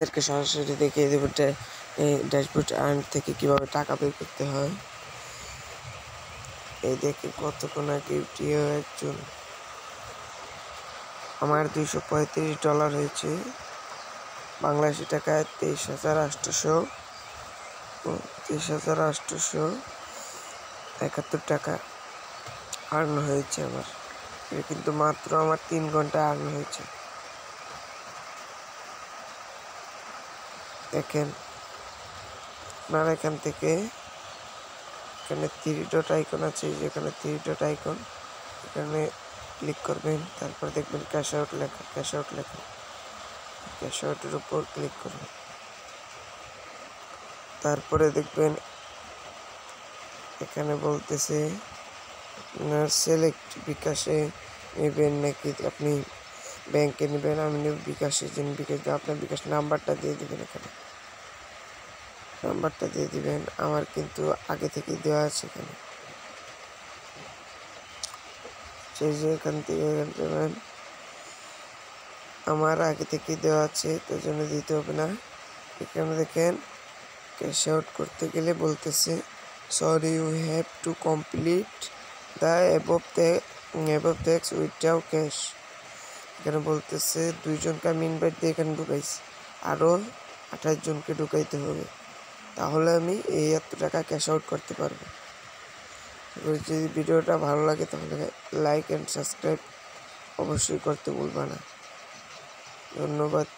এদেরকে সরাসরি দেখিয়ে দেবো ড্যাশবোর্ড আর্ন থেকে কিভাবে টাকা বের করতে হয়। এই দেখে কতক্ষণ আগে একজন আমার $235 হয়েছে, বাংলাদেশি টাকায় 23,871 টাকা আর্ন হয়েছে আমার। এটা কিন্তু মাত্র আমার 3 ঘন্টা আর্ন হয়েছে। দেখেন আপনারা এখান থেকে এখানে 3 ডট আইকন আছে, যেখানে 3 ডট আইকন এখানে ক্লিক করবেন, তারপর দেখবেন ক্যাশ আউট লেখা, ক্যাশ আউটের উপর ক্লিক করবেন। তারপরে দেখবেন এখানে বলতেছে সিলেক্ট বিকাশে নেবেন নাকি আপনি ব্যাংকে নেবেন। আমি নেব বিকাশে, যেন বিকাশ আপনার বিকাশ নাম্বারটা দিয়ে দেবেন, এখানে নাম্বারটা দিয়ে দিবেন। আমার কিন্তু আগে থেকে দেওয়া আছে এখানে, সেই যে এখান থেকে দেবেন, আমার আগে থেকে দেওয়া আছে, তার জন্য দিতে হবে না। এখানে দেখেন ক্যাশ আউট করতে গেলে বলতেছে sorry you have to complete the above ট্যাক্স উইথড্র ক্যাশ। এখানে বলতেছে 2 জনকে আমি ইনভাইট দিয়ে এখানে ঢুকাইছি, আরও 28 জনকে ঢুকাইতে হবে, তাহলে আমি এই এত টাকা ক্যাশ আউট করতে পারবো। যদি ভিডিওটা ভালো লাগে তাহলে লাইক অ্যান্ড সাবস্ক্রাইব অবশ্যই করতে ভুলবা না। ধন্যবাদ।